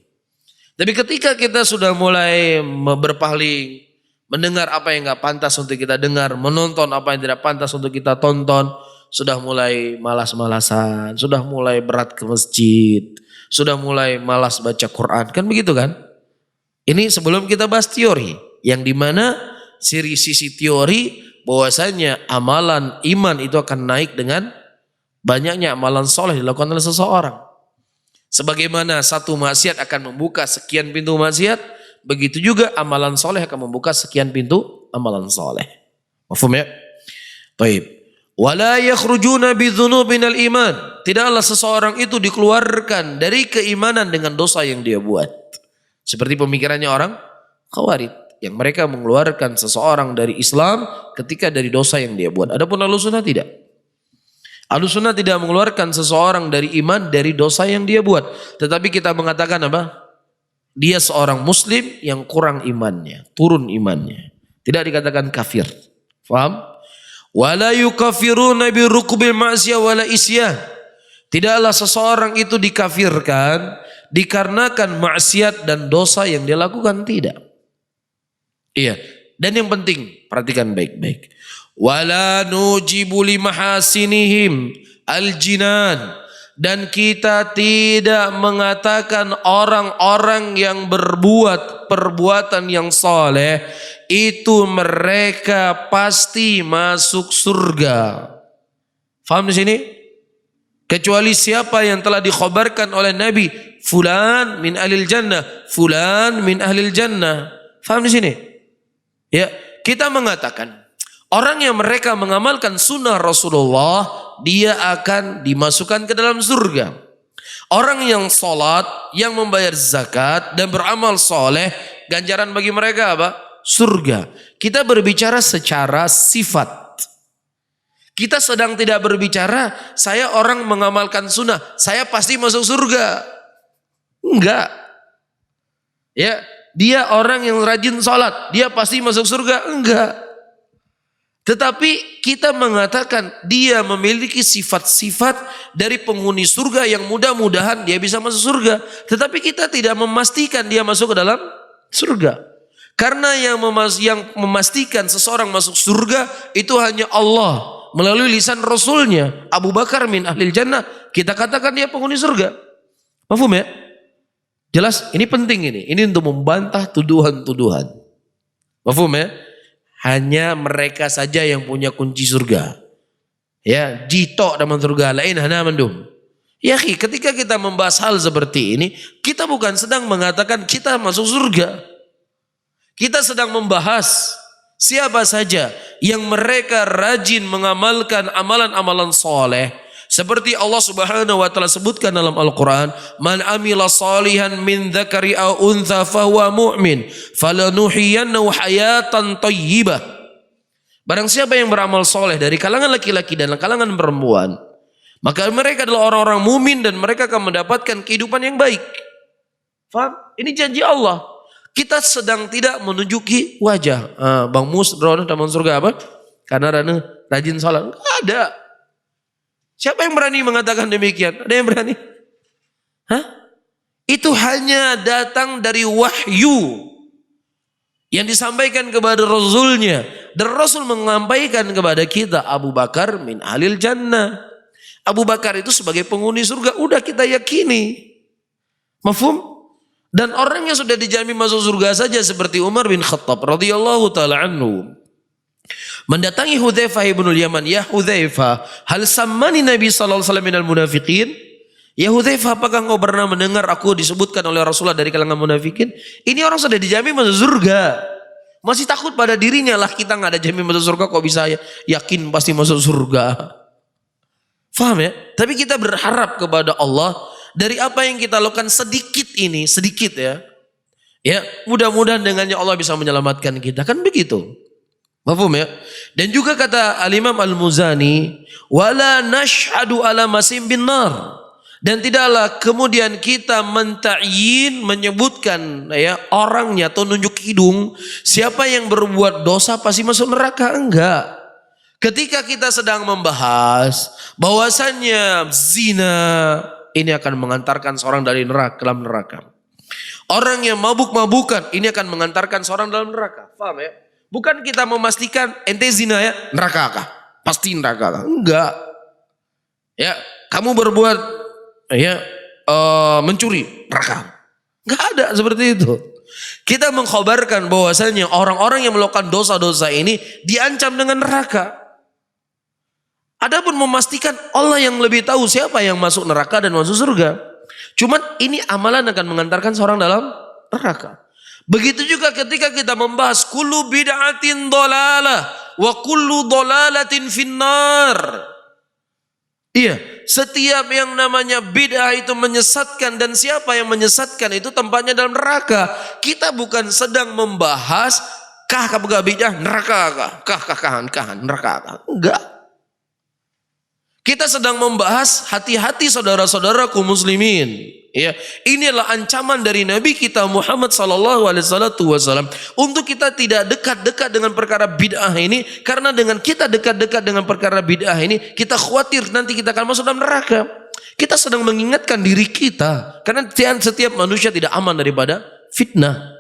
Tapi ketika kita sudah mulai berpaling, mendengar apa yang enggak pantas untuk kita dengar, menonton apa yang tidak pantas untuk kita tonton, sudah mulai malas-malasan, sudah mulai berat ke masjid, sudah mulai malas baca Quran, kan begitu kan? Ini sebelum kita bahas teori, yang dimana sisi teori bahwasanya amalan iman itu akan naik dengan banyaknya amalan soleh dilakukan oleh seseorang. Sebagaimana satu maksiat akan membuka sekian pintu maksiat, begitu juga amalan soleh akan membuka sekian pintu amalan soleh. Mafhum ya? Baik. Wala yakhrujuna bidzunubinal iman. Tidaklah seseorang itu dikeluarkan dari keimanan dengan dosa yang dia buat. Seperti pemikirannya orang Khawarij, yang mereka mengeluarkan seseorang dari Islam ketika dari dosa yang dia buat. Adapun Ahlussunnah tidak. Ahlussunnah tidak mengeluarkan seseorang dari iman dari dosa yang dia buat. Tetapi kita mengatakan apa? Dia seorang muslim yang kurang imannya, turun imannya. Tidak dikatakan kafir. Faham? Wala yukaffiruna bi rukubil ma'siyah wala isyan. Tidaklah seseorang itu dikafirkan dikarenakan maksiat dan dosa yang dia lakukan, tidak. Iya, dan yang penting perhatikan baik-baik. Wala nujibu li mahasinihim al-jinan, dan kita tidak mengatakan orang-orang yang berbuat perbuatan yang saleh itu mereka pasti masuk surga. Faham di sini? Kecuali siapa yang telah dikhabarkan oleh Nabi, fulan min ahlil jannah, fulan min ahlil jannah. Faham di sini? Ya, kita mengatakan orang yang mereka mengamalkan sunnah Rasulullah, dia akan dimasukkan ke dalam surga. Orang yang sholat, yang membayar zakat dan beramal soleh, ganjaran bagi mereka apa? Surga. Kita berbicara secara sifat. Kita sedang tidak berbicara saya orang mengamalkan sunnah, saya pasti masuk surga. Enggak. Ya, dia orang yang rajin sholat, dia pasti masuk surga. Enggak. Tetapi kita mengatakan dia memiliki sifat-sifat dari penghuni surga yang mudah-mudahan dia bisa masuk surga. Tetapi kita tidak memastikan dia masuk ke dalam surga. Karena yang memastikan seseorang masuk surga itu hanya Allah melalui lisan Rasulnya. Abu Bakar min ahlil jannah, kita katakan dia penghuni surga. Paham ya? Jelas? Ini penting ini. Ini untuk membantah tuduhan-tuduhan. Paham ya? Hanya mereka saja yang punya kunci surga. Ya, jitok dalam surga lain hana mendum. Ya, ketika kita membahas hal seperti ini, kita bukan sedang mengatakan kita masuk surga. Kita sedang membahas siapa saja yang mereka rajin mengamalkan amalan-amalan soleh. Seperti Allah Subhanahu wa taala sebutkan dalam Al-Qur'an, "Man amila salihan min dzakari aw untha fahuwa mu'min, falanuhyiyannahu hayatan thayyibah." Barang siapa yang beramal soleh dari kalangan laki-laki dan kalangan perempuan, maka mereka adalah orang-orang mumin dan mereka akan mendapatkan kehidupan yang baik. Faham? Ini janji Allah. Kita sedang tidak menunjuki wajah. Bang Mus, Rono dalam surga apa? Karena rajin sholat. Enggak ada. Siapa yang berani mengatakan demikian? Ada yang berani? Hah? Itu hanya datang dari wahyu yang disampaikan kepada Rasulnya. Dan Rasul menyampaikan kepada kita, Abu Bakar min ahlil jannah. Abu Bakar itu sebagai penghuni surga. Udah kita yakini. Mafhum? Dan orang yang sudah dijamin masuk surga saja seperti Umar bin Khattab radhiyallahu taala anhu mendatangi Hudzaifah ibn al-Yaman, "Ya Hudzaifah, hal sammani Nabi sallallahu alaihi wasallam minal munafiqin?" Ya Hudzaifah, apakah engkau pernah mendengar aku disebutkan oleh Rasulullah dari kalangan munafikin? Ini orang sudah dijamin masuk surga. Masih takut pada dirinya, lah kita nggak ada jamin masuk surga kok bisa yakin pasti masuk surga. Faham ya? Tapi kita berharap kepada Allah dari apa yang kita lakukan sedikit ini, sedikit ya. Ya, mudah-mudahan dengannya Allah bisa menyelamatkan kita. Kan begitu. Mafhum ya? Dan juga kata Al-Imam Al-Muzani, wala nashhadu ala masim bin nar. Dan tidaklah kemudian kita menta'yin, menyebutkan ya orangnya atau nunjuk hidung siapa yang berbuat dosa pasti masuk neraka. Enggak. Ketika kita sedang membahas bahwasannya zina ini akan mengantarkan seorang dari neraka dalam neraka. Orang yang mabuk-mabukan ini akan mengantarkan seorang dalam neraka. Paham ya? Bukan kita memastikan ente zina ya neraka kah? Pasti neraka kah? Enggak. Ya, kamu berbuat ya mencuri neraka. Enggak ada seperti itu. Kita mengkhabarkan bahwasanya orang-orang yang melakukan dosa-dosa ini diancam dengan neraka. Adapun memastikan Allah yang lebih tahu siapa yang masuk neraka dan masuk surga. Cuman ini amalan akan mengantarkan seorang dalam neraka. Begitu juga ketika kita membahas kullu bid'atin dhalalah wa kullu dhalalatin finnar. Iya, setiap yang namanya bid'ah itu menyesatkan dan siapa yang menyesatkan itu tempatnya dalam neraka. Kita bukan sedang membahas kah bid'ah neraka kah neraka kah. Enggak. Kita sedang membahas hati-hati saudara-saudaraku muslimin. Ya, inilah ancaman dari Nabi kita Muhammad sallallahu alaihi wasallam untuk kita tidak dekat-dekat dengan perkara bid'ah ini, karena dengan kita dekat-dekat dengan perkara bid'ah ini, kita khawatir nanti kita akan masuk dalam neraka. Kita sedang mengingatkan diri kita karena setiap manusia tidak aman daripada fitnah.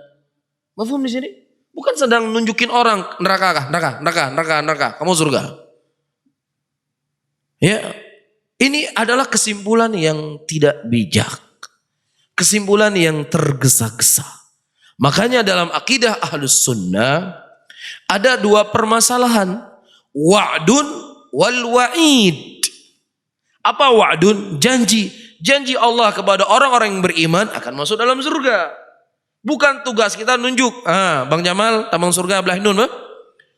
Mafhum di sini? Bukan sedang nunjukin orang neraka, kamu surga. Ya, ini adalah kesimpulan yang tidak bijak. Kesimpulan yang tergesa-gesa. Makanya dalam akidah Ahlus Sunnah ada dua permasalahan. Wa'dun wal wa'id. Apa wa'dun? Janji. Janji Allah kepada orang-orang yang beriman akan masuk dalam surga. Bukan tugas kita nunjuk. Bang Jamal, taman surga belah nun.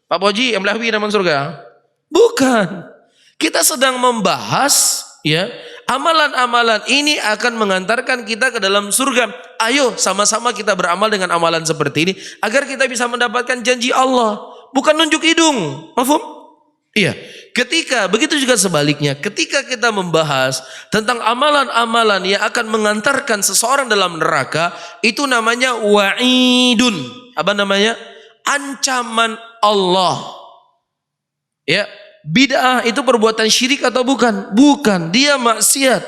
Pak Boji, yang belah wi taman surga. Bukan. Kita sedang membahas ya Amalan-amalan ini akan mengantarkan kita ke dalam surga. Ayo sama-sama kita beramal dengan amalan seperti ini agar kita bisa mendapatkan janji Allah, bukan nunjuk hidung. Mafhum? Iya. Begitu juga sebaliknya, ketika kita membahas tentang amalan-amalan yang akan mengantarkan seseorang dalam neraka, itu namanya wa'idun. Apa namanya? Ancaman Allah. Ya. Bid'ah itu perbuatan syirik atau bukan? Bukan, dia maksiat.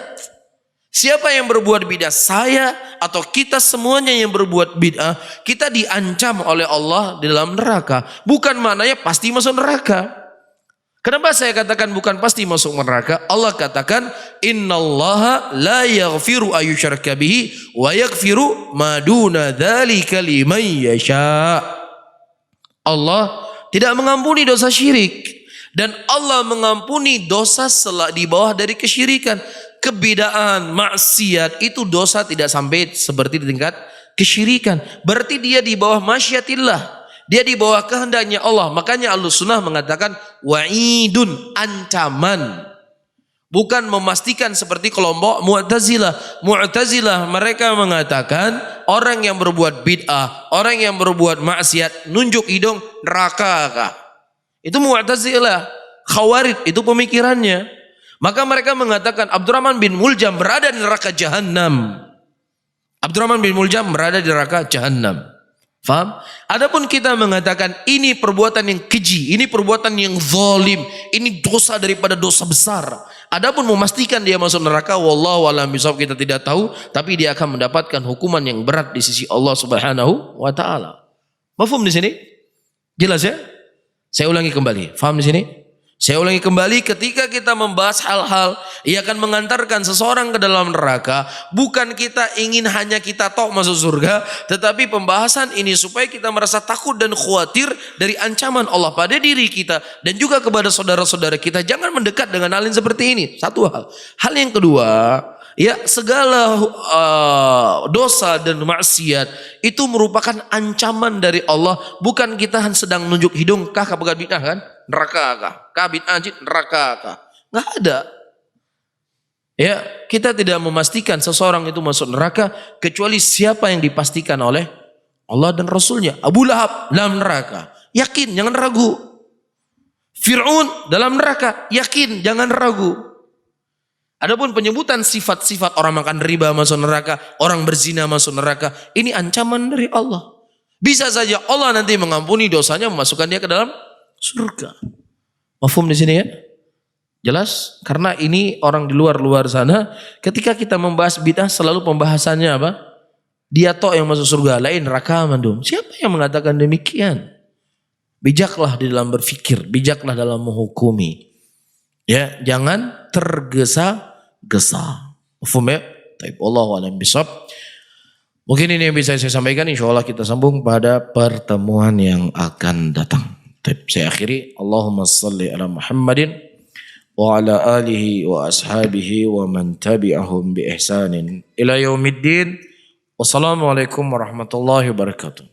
Siapa yang berbuat bid'ah? Saya atau kita semuanya yang berbuat bid'ah, kita diancam oleh Allah di dalam neraka. Bukan maknanya pasti masuk neraka. Kenapa saya katakan bukan pasti masuk neraka? Allah katakan, innallaha la yaghfiru ayyushraka bihi wa yaghfiru ma duna dzalika liman yasha. Allah tidak mengampuni dosa syirik. Dan Allah mengampuni dosa di bawah dari kesyirikan. Kebidaan, maksiat itu dosa tidak sampai seperti di tingkat kesyirikan. Berarti dia di bawah masyiatillah. Dia di bawah kehendaknya Allah. Makanya Ahlussunnah mengatakan wa'idun, ancaman. Bukan memastikan seperti kelompok Mu'tazilah. Mu'tazilah mereka mengatakan orang yang berbuat bid'ah, orang yang berbuat maksiat, nunjuk hidung, neraka. Itu Mu'tazilah, Khawarij, itu pemikirannya. Maka mereka mengatakan Abdurrahman bin Muljam berada di neraka Jahannam. Abdurrahman bin Muljam berada di neraka Jahannam. Faham? Adapun kita mengatakan ini perbuatan yang keji, ini perbuatan yang zalim, ini dosa daripada dosa besar. Adapun memastikan dia masuk neraka, wallahu a'lam bishawab, kita tidak tahu, tapi dia akan mendapatkan hukuman yang berat di sisi Allah Subhanahu wa taala. Mafhum di sini? Jelas ya? Saya ulangi kembali, faham di sini? Saya ulangi kembali, ketika kita membahas hal-hal yang akan mengantarkan seseorang ke dalam neraka, bukan kita ingin hanya kita tok masuk surga, tetapi pembahasan ini supaya kita merasa takut dan khawatir dari ancaman Allah pada diri kita dan juga kepada saudara-saudara kita. Jangan mendekat dengan hal yang seperti ini. Satu hal. Hal yang kedua, ya, segala dosa dan maksiat itu merupakan ancaman dari Allah. Bukan kita sedang nunjuk hidung, kah bukan bid'ah kan? Neraka kah? Kah bid'ah neraka kah? Nggak ada. Ya, kita tidak memastikan seseorang itu masuk neraka kecuali siapa yang dipastikan oleh Allah dan Rasulnya. Abu Lahab dalam neraka, yakin, jangan ragu. Fir'aun dalam neraka, yakin, jangan ragu. Adapun penyebutan sifat-sifat orang makan riba masuk neraka, orang berzina masuk neraka, ini ancaman dari Allah. Bisa saja Allah nanti mengampuni dosanya, memasukkan dia ke dalam surga. Mafhum di sini ya? Jelas? Karena ini orang di luar sana, ketika kita membahas bid'ah selalu pembahasannya apa? Dia tok yang masuk surga, lain neraka mandum. Siapa yang mengatakan demikian? Bijaklah di dalam berfikir, bijaklah dalam menghukumi. Ya, jangan tergesa-gesa. Mafhum ya? Taib, wallahu a'lam bishawab. Mungkin ini yang bisa saya sampaikan, insyaallah kita sambung pada pertemuan yang akan datang. Taib, saya akhiri, Allahumma salli ala Muhammadin wa ala alihi wa ashabihi wa man tabi'ahum bi ihsanin ila yaumiddin. Wassalamualaikum warahmatullahi wabarakatuh.